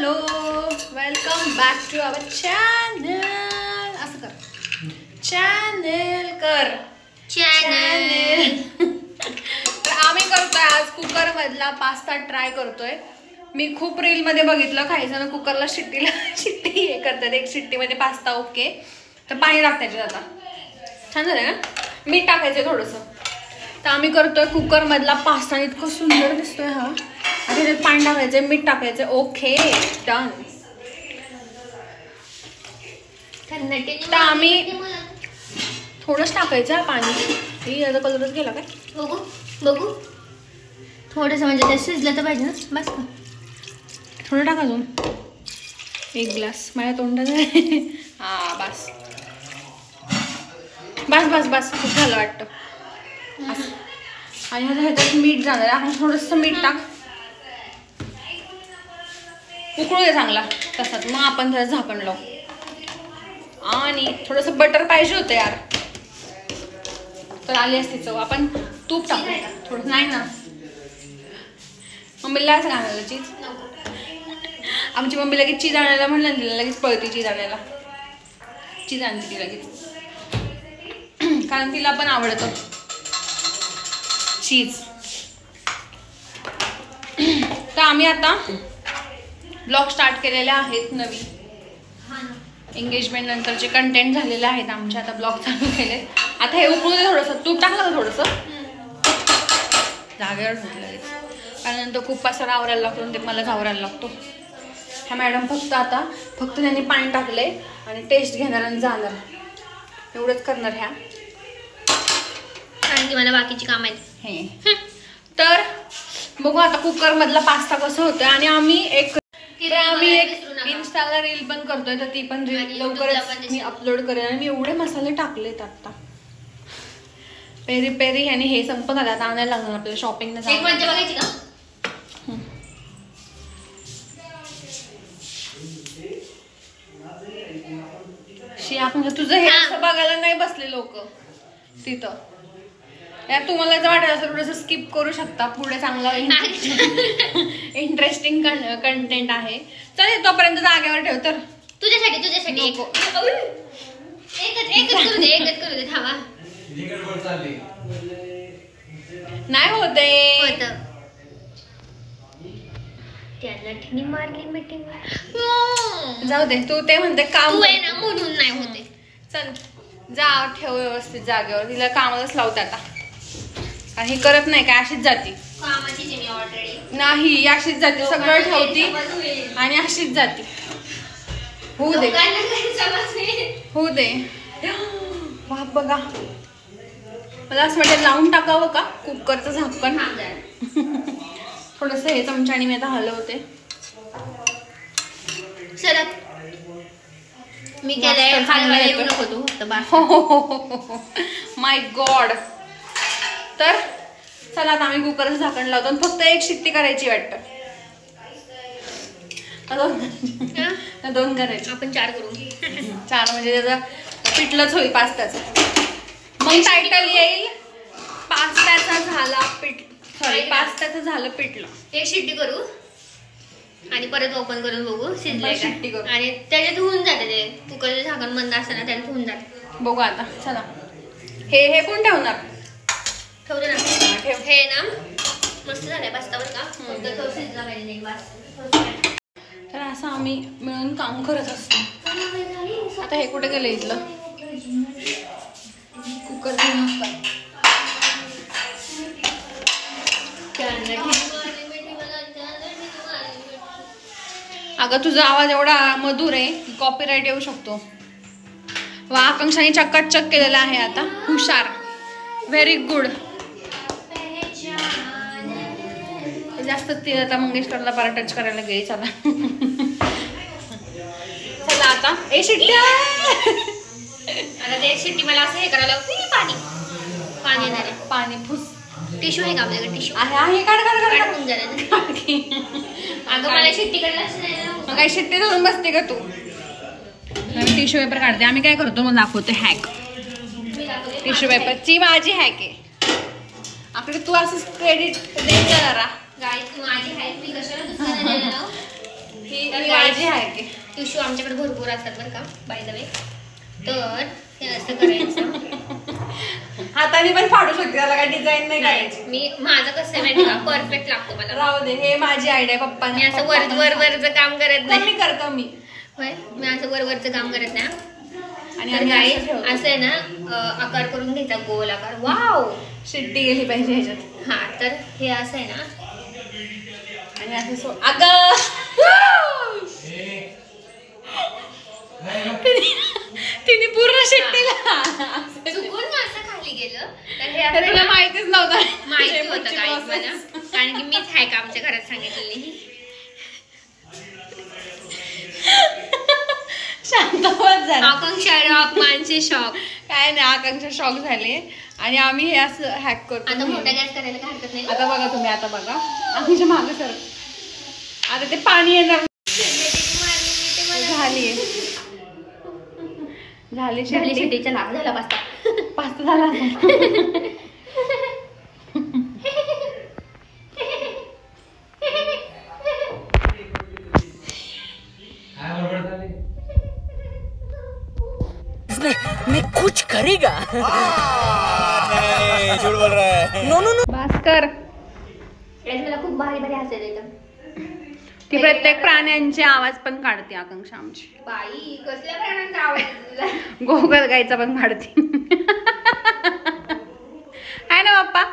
Hello welcome back to our channel. असं कर, channel कर चॅनल. तर आम्ही करतोय आज कुकर मधला पास्ता ट्राय करतोय. मी खूप रील मध्ये बघितलं काही जण कुकरला शिट्टी हे करतात, एक शिट्टीमध्ये पास्ता ओके. तर पाणी टाकायचं, आता छान झालं ना. मीठ टाकायचं थोडंसं. तर आम्ही करतोय कुकर मधला पास्ता. इतकं सुंदर दिसतोय हा. आता पाणी टाकायचं, मीठ टाकायचं. Okay done. तर आम्ही थोडंच टाकायचं पाणी. ही याचा कलरच गेला काय बघू बघू. थोडंसं म्हणजे ते शिजलं तर पाहिजे ना. बस का थोडं टाका अजून, एक ग्लास माझ्या तोंडात. हा बस बस बस बस खूप झालं वाटतं. आणि ह्याच्यात मीठ जाणार आहे. थोडंसं मीठ टाक, उकळू दे चांगला तसाच. मग आपण त्याला झाकण लावू. आणि थोडंसं बटर पाहिजे होतं यार, तर आली असती चव. आपण तूप टाकू थोडं. नाही ना, मम्मीला असं आणायला चीज. आमची मम्मी लगेच चीज आणायला म्हणलं ना, तिला लगेच पळती चीज आणायला. चीज आणते ती लगेच, कारण तिला पण आवडतं चीज. तर आम्ही आता ब्लॉग स्टार्ट केलेले आहेत नवीन. एंगेजमेंट नंतरचे कंटेंट झालेले आहेत आमचे. आता ब्लॉग चालू केले. आता हे उकळू दे थोडंसं. तूप टाकलं का थोडंसं जागेवर लगेच, कारण नंतर खूप पसारा आवरायला लागतो. ते मलाच आवरायला लागतो. ह्या मॅडम फक्त त्यांनी पाणी टाकले आणि टेस्ट घेणार आणि जाणार, एवढंच करणार ह्या. कारण की मला बाकीची काम आहेत हे. तर बघू आता कुकर मधला पास्ता कसं होतं. आणि आम्ही एक इन्स्टाला रील पण करतोय, तर ती पण रील लवकरच मी अपलोड करेन. आणि मी एवढे मसाले टाकलेत आता. पेरी पेरी आणि हे संपत आलं, आता आणायला लागणार आपल्याला शॉपिंगला जाऊन. बघायची का तुझं हे असं बघायला नाही बसले लोक तिथं. यार तुम्हाला जर वाटत असं थोडंसं स्किप करू शकता, पुढे चांगला इंटरेस्टिंग कंटेंट आहे. चल तोपर्यंत जागेवर ठेव. तर तुझ्यासाठी एकच करू दे थांबा. नाही होते जाऊ दे. तू ते म्हणते काम आहे ना म्हणून नाही होते. चल जा, ठेव व्यवस्थित जागेवर. तिला कामालाच लावते आता, आणि हे करत नाही काय, अशीच जाती. नाही अशीच जाते, सगळं ठेवती आणि अशीच जाती. होऊ दे होऊ दे. वाह बघा, मला असं वाटतं लावून टाकावं का कुकरचं झाकण. थोडंसं हे चमच्याने मी आता हलवते. सरक मी केलंय चांगला येऊ नको माय गॉड. तर चला आता आम्ही कुकरचं झाकण लावतो. फक्त एक शिट्टी करायची वाटतं. दोन करायची. आपण 4 करू. 4 म्हणजे त्याचं पिठलंच होईल पास्त्याचं. मग टायटल येईल पास्त्याचा झाला पीठ. सॉरी, पास्त्याचं झालं पिठलं. एक शिट्टी करू आणि परत ओपन करून बघू शिजले शिट्टी करू. आणि त्याच्यात होऊन जाते. ते कुकरचं झाकण बंद असताना त्याच्यात होऊन जाते. बघू आता. चला हे कोण ठेवणार? ठेवते ना. ठेव. हे ना मस्त झालंय पास्ता बरं का. फक्त तो शिजला पाहिजे नाही बस. तर असं आम्ही मिळून काम करत असतो. आता हे कुठे गेलं इथलं कुकरचं झाकण? अगं तुझा आवाज एवढा मधुर आहे, कॉपीराइट येऊ शकतो. वा, आकांक्षाने चक्काचक केलेला आहे आता. हुशार, व्हेरी गुड. जास्त ती आता मंगेशकरला पारा टच करायला गेली. चला चला आता ए शिट्टी. आता ते शिट्टी मला असं हे करायला पाणी येणार आहे. पाणी फुस. टिश्यू आहे का आपल्याकडे? टिश्यू आहे. काढ होऊन झालं. अगं मला शिट्टी करायला मग काय शिट्टी धरून बसते का तू? टिश्यू पेपर काढते. आम्ही काय करतो मग दाखवते हॅक. टिश्यू पेपरची माझी हॅक आहे. आपले तू असं क्रेडिट देत जरा. गाईस माझी हॅक मी कशाला दुसऱ्याला ही माझी आहे की टिश्यू आमच्याकडे भरपूर असतात बरं का बाय द वे. तर हे असं करायचं. हाताने पण फाडू शकते, त्याला काय डिझाईन नाही करायची. मी माझं कसं आहे माहिती का, परफेक्ट लागतो मला. राहू दे, हे माझी आयडिया. पप्पा मी असं वरचं काम करत नाही. मी करतो मी. होय, मी असं वरचं काम करत नाही. आणि असं आहे ना, आकार करून घ्यायचा, गोल आकार. वाव, शिट्टी गेली पाहिजे ह्याच्यात. हा, तर हे असं आहे ना, आणि असं अगं तिने पूर्ण शिट्टीला चुकून असं खाली गेलं तर हे तुला माहितीच नव्हतं. माहिती होतं काय मला, कारण की मीच आहे का आमच्या घरात सांगितलेली. शांत होत झालं. आकांक्षा शॉक, मानसी शॉक. काय नाही, आकांक्षा शॉक झाले. आणि आम्ही हे असं हॅक करतो. आता मोठा गॅस करायला काय हरकत नाही. आता बघा तुम्ही, आता बघा आमच्या मागे सर. आता ते पाणी येणार. झाली शिट्टीचा लाभ झाला. पास्ता झाला. मैं कुछ करेगा. नहीं, झूठ बोल रहा है. No no no. भास्कर, मला खूप भारी भारी हसायला येतं. ती प्रत्येक प्राण्यांचे आवाज पण काढते आकांक्षा आमची. बाई, कसल्या प्राण्यांचा आवाज? गोगल गायचा पण काढते. आहे ना पप्पा,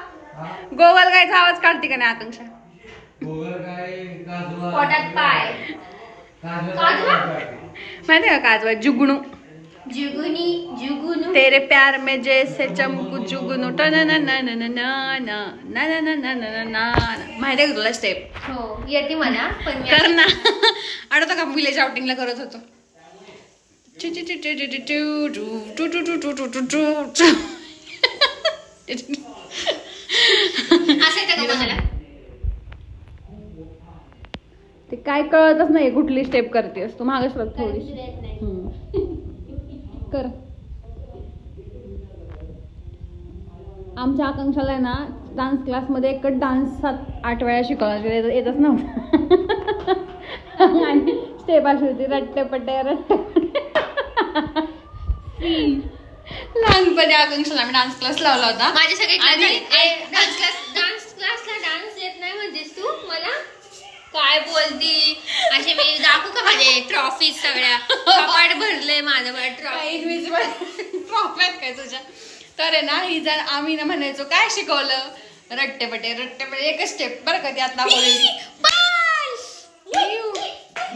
गोगल गायचा आवाज काढते का नाही आकांक्षा? पोटात पाय. माहिती का काजवा? जुगनू. जुगुनी तेरे प्यार में जैसे चमकू जुगनू. माहिती आहे का तुला स्टेप? हो, येते मला, पण कर ना. आठवतं का विलेज आउटिंगला करत होतो? ते काय कळतच नाही कुठली स्टेप करतेस तू. मागच बघ थोडी कर. आमच्या आकांक्षाला आहे ना, डान्स क्लासमध्ये एकच डान्स 7-8 वेळा शिकवला, येतच नव्हतं. आणि स्टेप अशी होती, रट्टेपट्टे रट्टेपट्टे. लहानपणी आकांक्षाला आम्ही डान्स क्लास लावला होता. माझे सगळे डान्स क्लासला डान्स येत नाही म्हणतेस तू मला? काय बोलती? असे मी दाखवू का माझे ट्रॉफी सगळ्या? कपाट भरले माझं ट्रॉफी काय तुझ्या. तर आहे ना, ही जर आम्ही ना म्हणायचो काय शिकवलं, रट्टेपटे रट्टेपटे, एकच स्टेप बरं का त्यात दाखवलेली.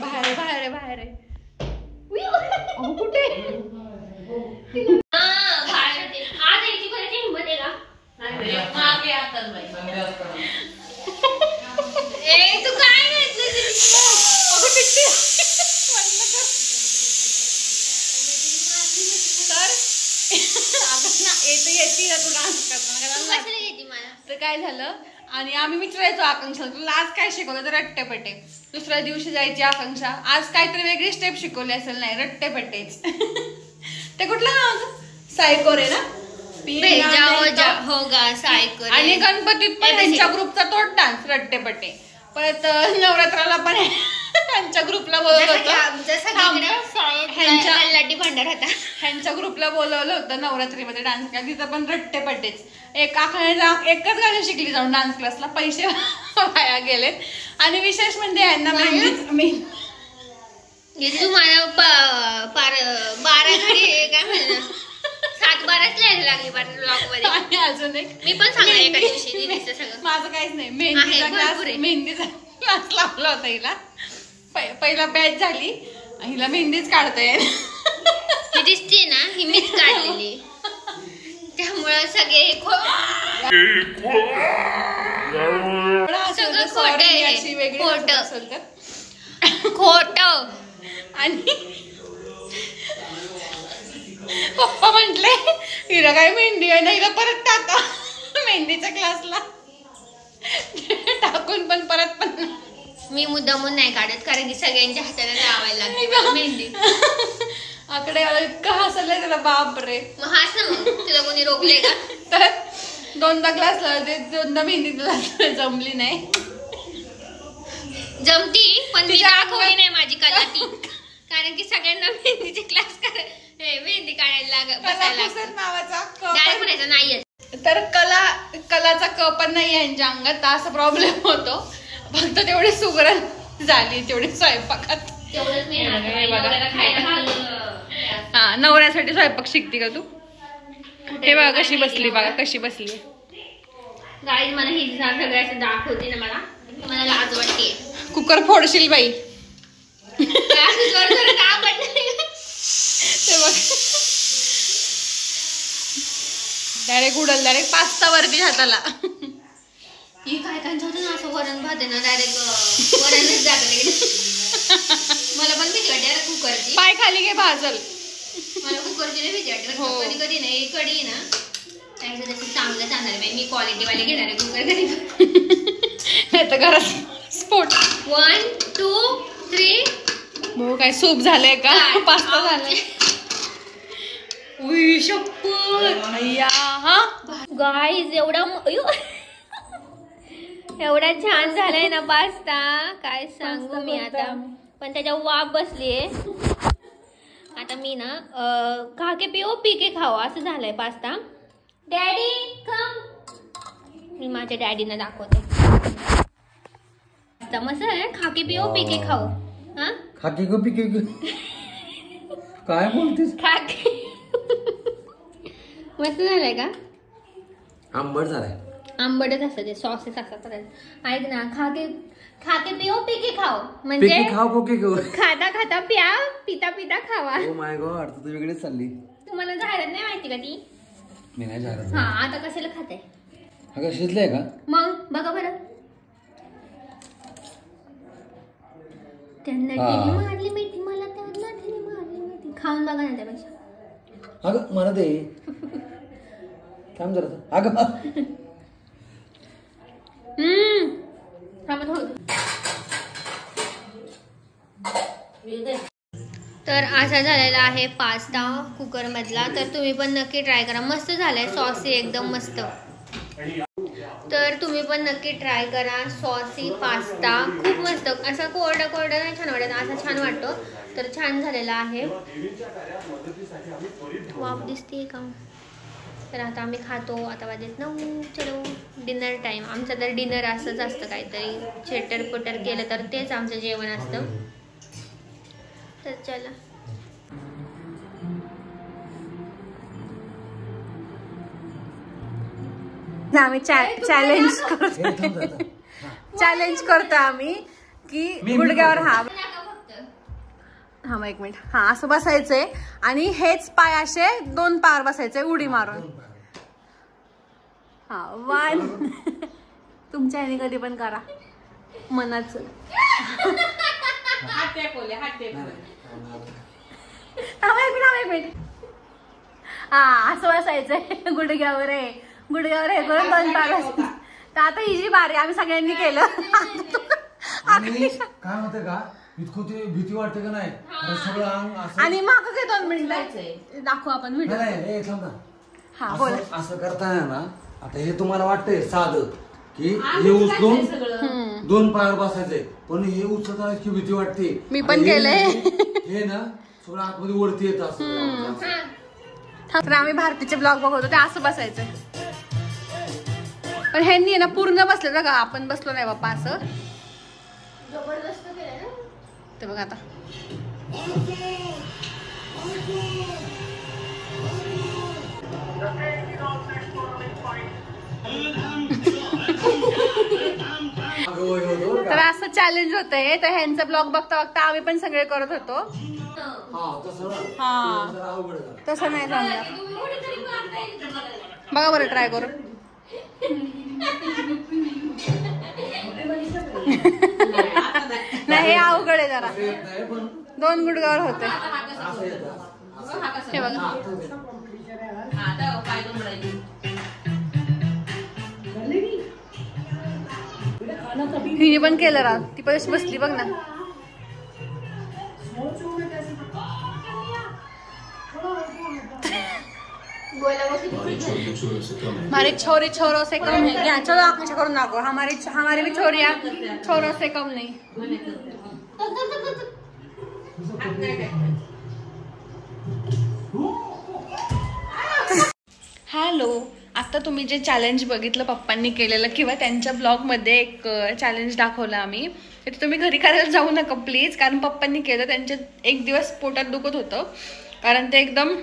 बाहेर बाहेर बाहेर कुठे तू काय तर काय झालं, आणि आम्ही विचारायचो आकांक्षा तुला आज काय शिकवलं, तर रट्टेपट्टे. दुसऱ्या दिवशी जायची आकांक्षा, आज काहीतरी वेगळी स्टेप शिकवली असेल. नाही, रट्टेपट्टेच. ते कुठलं नाव होतं? सायकोरे ना. आणि गणपतीत पण त्यांच्या ग्रुपचा तोच डान्स रट्टेपट्टे. परत नवरात्राला पण ह्यांच्या ग्रुपला बोलवलं होतं. ह्यांच्या ग्रुपला बोलवलं होतं नवरात्रीमध्ये डान्स क्लास, तिथं पण रट्टेपट्टेच. एकच गाणी शिकली जाऊन डान्स क्लासला, पैसे वाया गेलेत. आणि विशेष म्हणजे यांना तू मला 12 घडी काय म्हणलं 7-12च लिहायला लागली ब्लॉग मध्ये. आणि अजून एक मी पण सांगणार एका दिवशी सगळं. माझं काहीच नाही, मेहंदीचा क्लास लावला होता हिला. पहिला बॅच झाली, हिला मेहंदीच काढता येईल. ही दिसते ना, ही मीच काढलेली. त्यामुळं सगळे खोट. आणि पप्पा म्हंटले हिला काय मेहंदी आहे ना, हिला परत टाका मेहंदीच्या क्लासला. टाकून पण परत पण मी मुद्दामून नाही काढत, कारण की सगळ्यांच्या हाताला लावायला लागते मेहंदी. आकडे इतकं हसलंय त्याला, बाप रे. मग हास ना, मग तुला कोणी रोखले का? तर 2दा क्लास लावले, 2दा मेहंदी जमली नाही. जमती पण मी दाखवली नाही माझी कला ती, कारण की सगळ्यांना मेहंदीचे क्लास मेहंदी काढायला बसायला डायरेक्ट म्हणायचं नाहीये. तर कलाचा क पण नाही यांच्या अंगात, असा प्रॉब्लेम होतो. फक्त तेवढी सुगरण झाली तेवढी स्वयंपाकात. हा, नवऱ्यासाठी स्वयंपाक शिकते का तू? हे बघा कशी बसली, बघा कशी बसली. गाईज मला ही सगळ्याचं दाखवते ना, मला लाज वाटते. कुकर फोडशील बाई. डायरेक्ट उडल, डायरेक्ट पास्ता वरती हाताला. ही काय काय होतं ना, असं वरण भात आहे ना डायरेक्ट वरणच जात. मला पण भीती वाटते कुकरची. पाय खाली घे भाजल. मला कुकरची नाही भीती वाटते. कधी कधी नाही कडी ना त्याचं जसं चांगलं चांगलं आहे. मी क्वालिटी वाले घेणार आहे कुकर कधी. नाही तर घरात स्फोट. 1 2 3. भाऊ काय सूप झालंय का पास्ता झालाय? उई शपथ अय्या. हा गाईज एवढा छान झालाय ना पास्ता, काय सांगू मी आता. पण त्याच्या वाफ बसलीये. आता मी ना खाके पिओ पी के खावा असं झालंय पास्ता. डॅडी कम. मी माझ्या डॅडीना दाखवते. पास्ता मस्त आहे. खाके पिओ पी के खाओ. हा खाके को पी के काय बोलतेस? खाके मस्त झालंय का? आंबट झालाय. आंबटच असतं ते, सॉसेस असतात. ऐक ना, खाके पिओ पी के खाओ म्हणजे खाओ पी के खाता खाता प्या, पिता पिता खावा. ओ माय गॉड, तू वेगळीच चालली. तुम्हाला जाहिरात नाही माहिती का ती? मी नाही जाहिरात. हा, आता कशाला खाताय? अगं शिजलंय का? मग बघा बरं. त्यांना ढिली मारली मेथी, मला त्यांना ढिली मारली मेथी. खाऊन बघा ना त्यापेक्षा. अगं मला दे. थांब जरा. अगं तर असा झालेला आहे पास्ता कुकर मधला. तर तुम्ही पण नक्की ट्राय करा. मस्त झालाय. सॉसी एकदम मस्त. तर तुम्ही पण नक्की ट्राय करा. सॉसी पास्ता खूप मस्त. असा कोरडा कोरडा नाही छान वाटत, असा छान वाटतो. तर छान झालेला आहे. वाफ दिसते का? तर आता आम्ही खातो. आता वाजत 9. चलो डिनर टाइम. आमचं तर डिनर असंच असतं, काहीतरी चेटर पटर केलं तर तेच आमचं जेवण असतं. तर चला. आम्ही चॅलेंज करतो आम्ही की गुडघ्यावर. हा मग 1 मिनिट. हा असं बसायचंय आणि हेच पाय असे 2 पायावर बसायचे उडी मारून. हा 1. तुमच्या ह्याने कधी पण करा मनाचं. एक मिनिट. हा असं बसायचंय गुडघ्यावर आहे. गुडघ्यावर हे करून 2 पाय. तर आता ही जी बारी आम्ही सगळ्यांनी केलं. काय होतं का, इतकं ते भीती वाटते का नाही सगळं अंग असं. आणि मागं काय 2 मिनिट दाखवू आपण व्हिडिओ. हा बोला. असं करताना ना, आता हे तुम्हाला वाटतंय साधं की हे उचलून 2 पायावर बसायचंय, पण हे उचलताना इतकी भीती वाटते. मी पण केलंय. हे ना सगळं आतमध्ये वरती येत असं. तर आम्ही भारतीचे ब्लॉग बघतो ते असं बसायचं. पण ह्यांनी ना पूर्ण बसले बघा, आपण बसलो नाही बाप्पा असं. जबरदस्त केलं ना ते बघा आता. तर असं चॅलेंज होतंय. तर ह्यांचा ब्लॉग बघता बघता आम्ही पण सगळे करत होतो. हा तसं नाही जमलं. बघा बरं ट्राय करू. नाही हे अवघड आहे जरा. 2 गुडघ्यावर होते. हे बघा. हिने पण केलं राव. ती पण बसली बघ ना. हमारी छोरी छोरों से कम नहीं क्या? चलो आप मुझे करो ना को हमारी भी छोरियां छोरों से कम नहीं. हॅलो, आता तुम्ही जे चॅलेंज बघितलं पप्पांनी केलेलं किंवा त्यांच्या ब्लॉगमध्ये एक चॅलेंज दाखवलं आम्ही, ते तुम्ही घरी करायला जाऊ नका प्लीज. कारण पप्पांनी केलं, त्यांच्या एक दिवस पोटात दुखत होतं कारण ते एकदम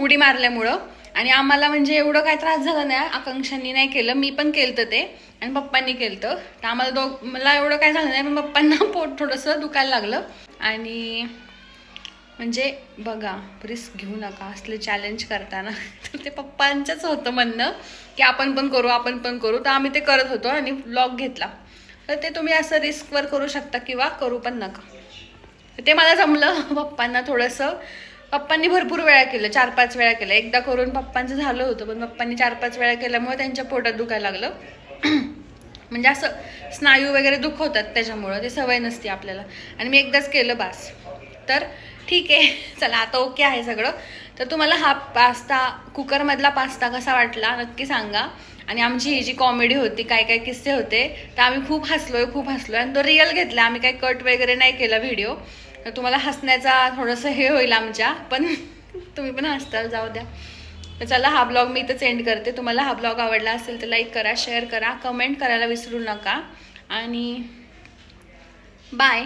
उडी मारल्यामुळं. आणि आम्हाला म्हणजे एवढं काय त्रास झाला नाही, आकांक्षांनी नाही केलं, मी पण केलं ते आणि पप्पांनी केलं तर आम्हाला मला एवढं काय झालं नाही, पण पप्पांना पोट थोडंसं दुखायला लागलं. आणि म्हणजे बघा, रिस्क घेऊ नका असले चॅलेंज करताना. तर ते पप्पांचंच होतं म्हणणं की आपण पण करू, तर आम्ही ते करत होतो आणि व्लॉग घेतला. तर ते तुम्ही असं रिस्कवर करू शकता किंवा करू पण नका. ते मला जमलं. पप्पांना थोडंसं, पप्पांनी भरपूर वेळा केलं, 4-5 वेळा केलं. एकदा करून पप्पांचं झालं होतं, पण पप्पांनी 4-5 वेळा केल्यामुळे त्यांच्या पोटात दुखायला लागलं. म्हणजे असं स्नायू वगैरे दुखवतात त्याच्यामुळं, ते सवय नसते आपल्याला. आणि मी एकदाच केलं बास. तर ठीक आहे, चला आता ओके आहे सगळं. तर तुम्हाला हा पास्ता, कुकरमधला पास्ता कसा वाटला नक्की सांगा. आणि आमची ही जी कॉमेडी होती, काय काय किस्से होते, तर आम्ही खूप हसलोय आणि तो रिअल घेतला. आम्ही काही कट वगैरे नाही केला व्हिडिओ. तर तुम्हाला हसण्याचा थोडंसं हे होईल आमच्या, पण तुम्ही पण हसताल, जाऊ द्या. तर चला, हा ब्लॉग मी इथंच एंड करते. तुम्हाला हा ब्लॉग आवडला असेल तर लाईक करा, शेअर करा, कमेंट करायला विसरू नका आणि बाय.